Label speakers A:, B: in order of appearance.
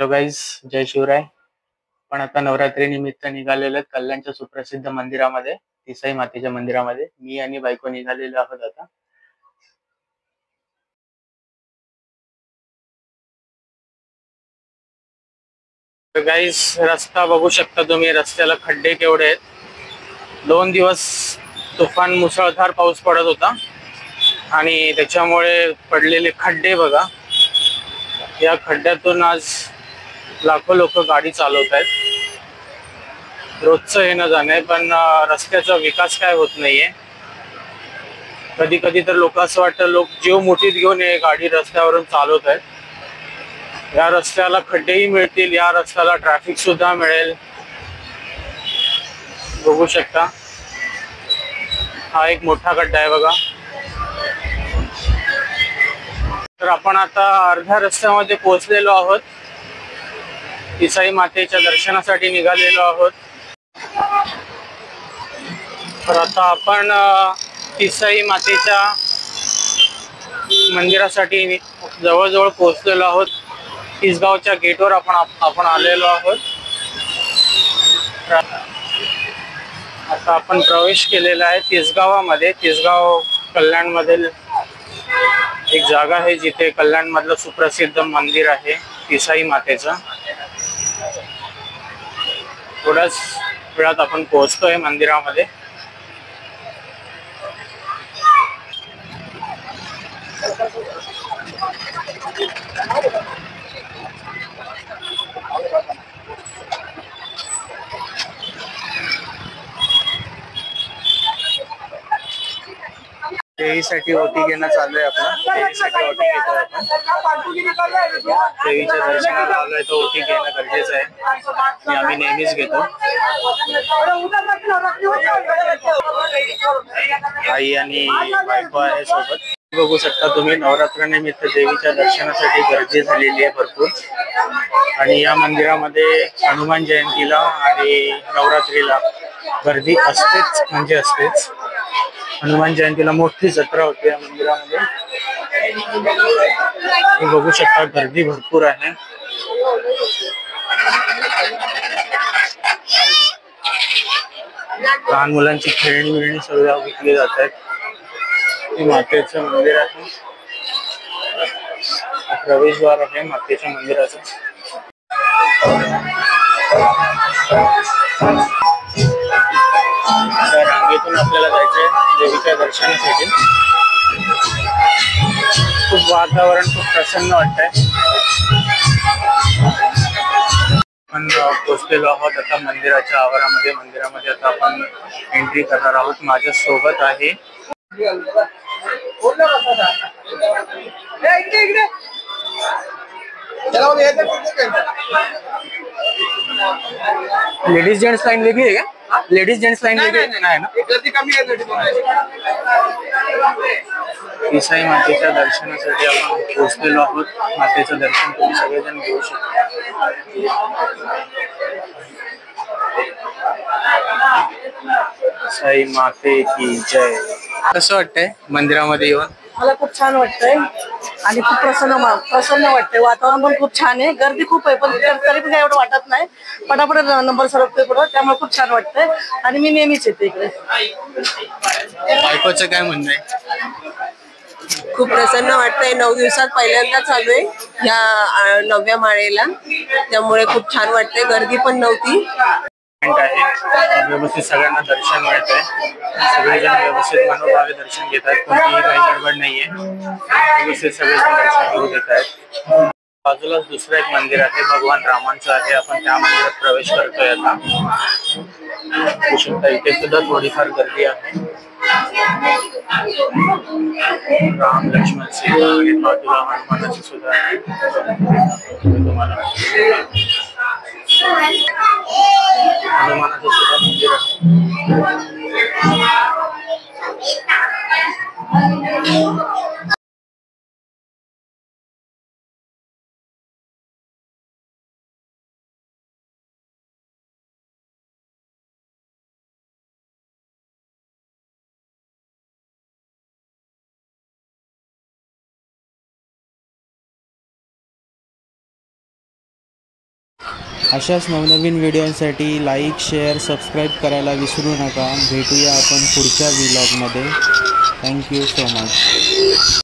A: Hello guys, जय शिवराय. पण आता नवरात्री निमित्त निघालेलो आहेत कल्याणच्या सुप्रसिद्ध मंदिरामध्ये, तिसाई मातेच्या मंदिरामध्ये. मी आणि बायको निघालेलो आहोत आता. तर गाईज, रस्ता बघू शकता तुम्ही. रस्त्याला खड्डे केवढे आहेत. 2 दिवस तुफान मुसळधार पाऊस पडत होता आणि त्याच्यामुळे पडलेले खड्डे बघा. या खड्ड्यातून आज लाखो लोक गाडी चालवत आहेत. रोजचं येणं जाणं, पण रस्त्याचा विकास काय होत नाहीये. कधी कधी तर लोक असं वाटतं, लोक जीव मुठीत घेऊन हे गाडी रस्त्यावरून चालवत आहेत. या रस्त्याला खड्डेही मिळतील, या रस्त्याला ट्रॅफिक सुद्धा मिळेल. बघू शकता, हा एक मोठा खड्डा आहे बघा. तर आपण आता अर्ध्या रस्त्यामध्ये पोहोचलेलो आहोत. तिसाई मातेच्या दर्शनासाठी निघालेलो आहोत. तर आता आपण तिसाई मातेच्या मंदिरासाठी जवळजवळ पोहोचलेलो आहोत. तिसगावच्या गेटवर आपण आलेलो आहोत. आता आपण प्रवेश केलेला आहे तिसगावामध्ये. तिसगाव कल्याण मधील एक जागा आहे जिथे कल्याण मधलं सुप्रसिद्ध मंदिर आहे तिसाई मातेचं. थोड्याच वेळात आपण पोहोचतोय मंदिरामध्ये. देवीसाठी ओटी घेणं चालू आहे आपलं. देवीसाठी ओटी घेतोय आपण. देवीच्या दर्शनाला आलोय तर ओटी घेणं गरजेचं आहे. आम्ही नेहमीच घेतो. आई आणि बायको आहे सोबत. बघू शकता तुम्ही, नवरात्रनिमित्त देवीच्या दर्शनासाठी गर्दी झालेली आहे भरपूर. आणि या मंदिरामध्ये हनुमान जयंतीला आणि नवरात्रीला गर्दी असतेच, म्हणजे असतेच. हनुमान जयंतीला मोठी जत्रा होते या मंदिरामध्ये. तुम्ही बघू शकता, गर्दी भरपूर आहे. लहान मुलांची खेळणी सगळ्या विकली जात आहेत. हे मातेचं मंदिर आहे. प्रवेशद्वार आहे मातेच्या मंदिराचं. त्या रांगेतून आपल्याला जायचंय देवीच्या दर्शनासाठी. खूप वातावरण खूप प्रसन्न वाटतंय. आपण पोहोचलेलो आहोत आता मंदिराच्या आवारामध्ये. मंदिरामध्ये आता आपण एंट्री करणार आहोत. माझ्या सोबत आहे लेडीज जेंट्स लाईन वेगळी आहे का? लेडीज जेंट्स लाईन वेगळी नाही ना? तिसाई मातेच्या दर्शनासाठी आपण पोहोचलेलो आहोत. मातेचं दर्शन तुम्ही सगळेजण घेऊ शकता. साई माते की जय. कसं वाटतंय मंदिरामध्ये येऊन?
B: मला खूप छान वाटतंय आणि खूप प्रसन्न वाटतंय. वातावरण पण खूप छान आहे. गर्दी खूप आहे, पण तरी पण एवढं वाटत नाही. पटापट नंबर सरकतोय पुढं, त्यामुळे खूप छान वाटतंय आणि मी नेहमीच येते इकडे.
A: बायकोचं काय म्हणणं आहे?
C: खूप प्रसन्न वाटतंय. 9 दिवसात पहिल्यांदा चालू आहे ह्या 9व्या माळेला, त्यामुळे खूप छान वाटतंय. गर्दी पण नव्हती.
A: व्यवस्थित सगळ्यांना दर्शन मिळतंय. सगळेजण व्यवस्थित मनोभावे दर्शन घेत आहेत. कोणतीही काही गडबड नाहीये. व्यवस्थित सगळेजण दर्शन घेऊ देत आहेत. बाजूलाच दुसरं एक मंदिर आहे, भगवान रामांचं आहे. आपण त्या मंदिरात प्रवेश करतोय आता. बघू शकता इथे सुद्धा थोडीफार गर्दी आहे. राम लक्ष्मण सीता आणि बाजूला हनुमानाची सुद्धा आहे. तुम्हाला हनुमानाचं सुद्धा मंदिर आहे.
D: अशाच नवनवीन व्हिडिओसाठी लाईक शेअर सबस्क्राईब करायला विसरू नका. भेटूया आपण पुढच्या व्लॉगमध्ये. Thank you so much.